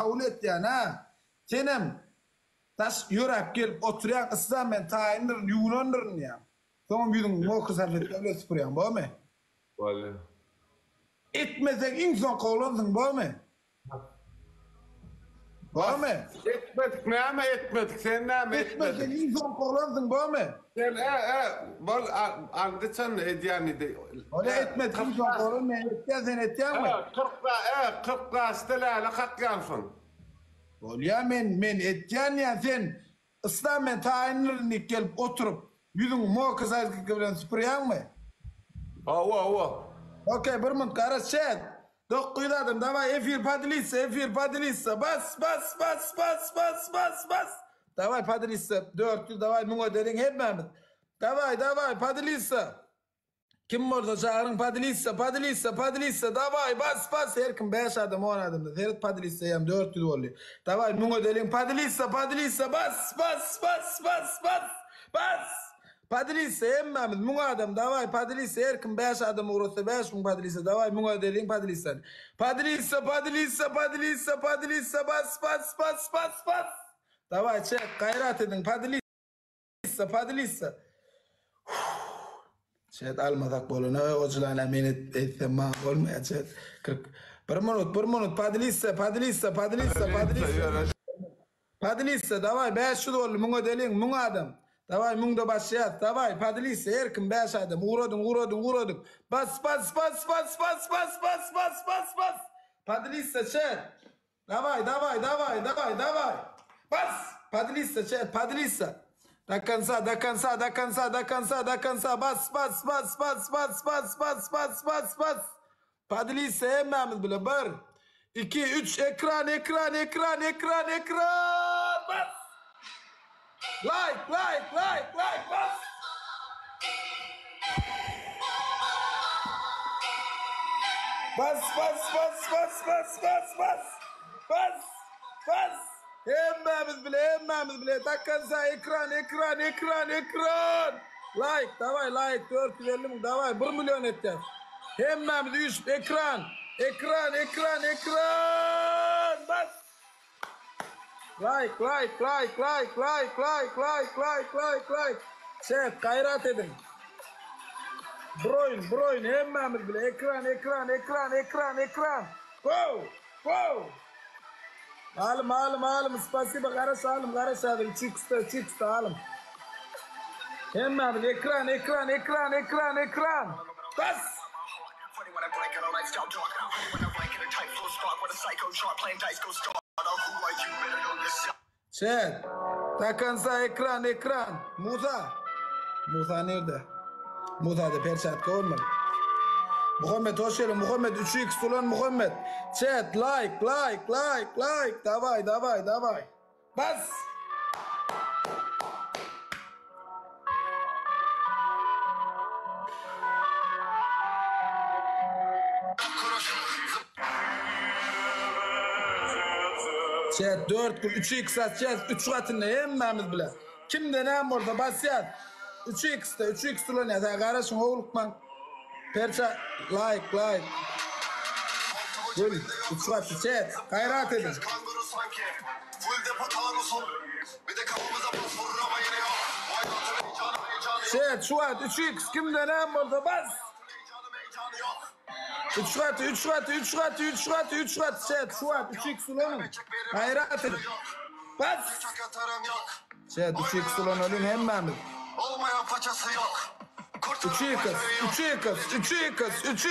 kabul et yani ha. Senem taş yörep gelip oturuyan ısıdan ben tayindirin, yuğunandirin ya. Sonra büyüdün o kısafet öyle süpürüyen bu mu? Vallahi. Etmesek insan kovlansın bu mu? Bu mu? Etmedik mi ama etmedik. Sen ne mi Etmesek etmedik? insan kovlansın bu mu? Sen bol andıçan ediyani de. Öyle etmedik insan kovlansın. Etken sen etken mi? 40 gazetelerle kalkansın. Ol ya men etken ya sen ısıdan ben tayindirin gelip oturup yüzün mo kısafet bilen süpürüyen mi? Ova. Okey, bir minut karış çek. Dok kuydadım, davay efir padilissa. Bas. Davay padilissa, 400, davay mungo derin hepmemiz. Davay padilissa. Kim orada çağırın padilissa. Davay bas. Her kim 5 adım 10 adım da. Her padilissa yam 400 oluyor. Davay mungo derin padilissa. Bas. Padilissa emmamiz mungo adam davay padilissa her kim 5 adım uğrasa 5 mun padilissa davay mungo derin padilissa. Padilissa bas. Davay çek gayret edin padilissa. Çet almadak bolun oculan emin etsem ma olmayacak. 40 bir minut padilissa. Padilissa davay 500 oldu mungo derin mungo adam. Davay mungda başlayat. Davay padilissa her kim 5 adım uğradın. Bas. Padilissa çet. Davay. Bas. Padilissa çet. Padilissa. Dakansa. Bas. Padilissa emmemiz bile 1 2 3 ekran. Bas. Like, bas. Bas. Emmemiz bile. Takansa ekran. Like, davay like 450 mi? Davay 1 milyon edeceğiz. Emmemiz 3 ekran. Bas. Like. Chat gayret edin. Broyun emmemiz bile ekran. Go. Alım. Spasiba karış alım. Çıksta alım. Emmemiz ekran. Bas. Chat. Takansa ekran. Musa nerede? Musa'da perçatka olmadı. Muhammed hoş geldin. Muhammed 3x ulan Muhammed. Chat like. Davay. Bas. Chat 4 3x atacağız. 3 katında yemmemiz bile. Kimde ne orada basiyat. 3x ulan ya. Kardeşim oğlukman. Perça like. Gül 3 katı chat. Gayret edin. Chat şu an 3x kimde ne orada bas. 3 katı chat şu an 3x ulanın. Gayret edin. Bas. Chat 3x ulan ölün hemmemiz. Olmayan paçası yok.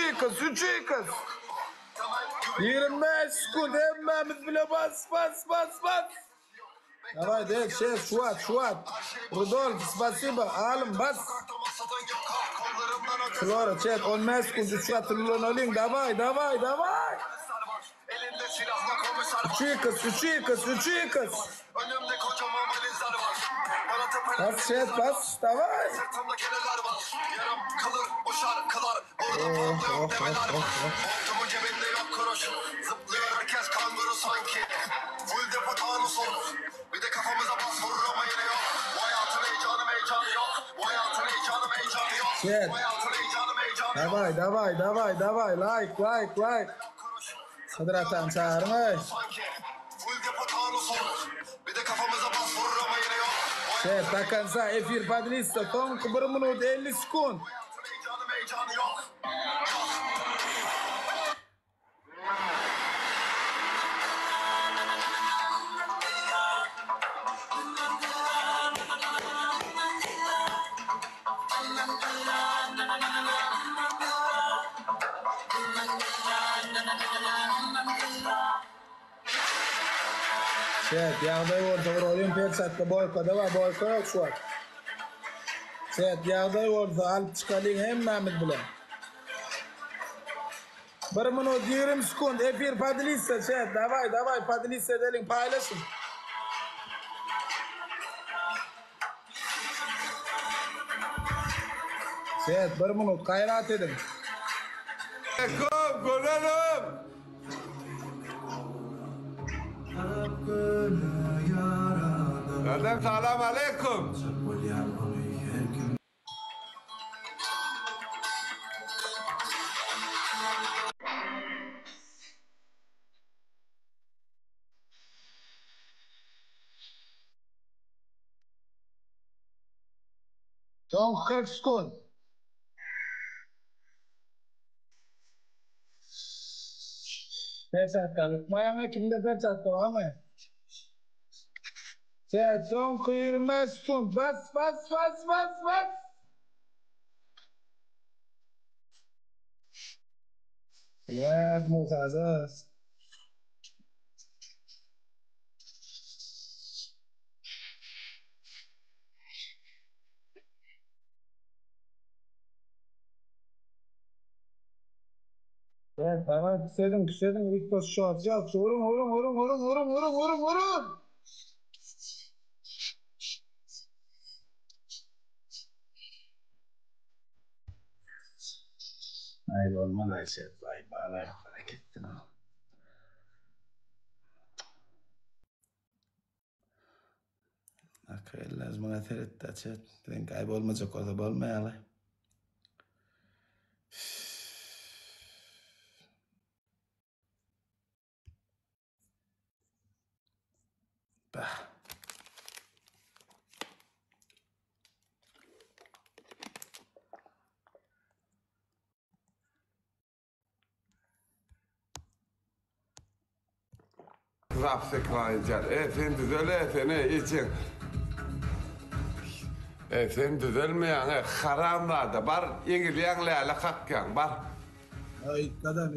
3 kız. 25 sekund emmemiz bile bas. Давай, дед, шуат. Рудольф, спасибо. Алым, бас. Flora, chat, 15 sekund 3 katılılığın olayım. Davay. Üçü kız. Önümde kocaman valizler var. Bas chat, bas. Davay. Sırtımda keneler var. Yarım kalır o şarkılar. Orada patlıyor demeler var. Montumun cebinde yok kuruş. Zıplıyor herkes kanguru sanki. Full depo tanus olur. Bir de kafamıza bas vurur ama yine yok. Bu hayatın heyecanı yok. Bu hayatın heyecanı yok. Chat. Bu hayatın heyecanı yok. Davay. Like. Kadir atan çağırmış. onu sor. Bir de kafamıza bas vurur ama yine yok. Chat takansa efir padlista son 1 minut 50 sekund. Heyecanı yok. Chat yağday orta olimpiyat sattı boykoda var boyko yok şu an. Chat yağday orta alıp çıkalım hemmemiz bilen. 1 minut 20 sekund efir padlista chat davay padlista edelim paylaşın. Chat 1 minut gayret edin. Aleyküm gönlüm. Adam selam aleyküm. Son 40 sekund. Pesat kalıp mayana kimde pesat var mı? Son 20 sekund. Bas. Ya muhazaz. Evet, tamam küsedim. İlk poz şu atacağız. Vurun. Hayır olmaz Ayşe. Vay bana fark ettin ha. Akıl lazım ateret açet. Ben kaybolmayacak orada bolmayalım. Bah. Rapsıklayınca. Sen düzele için. Sen düzelmeyen haramlarda var. İngilizlerle kakyan var. Ay kadar.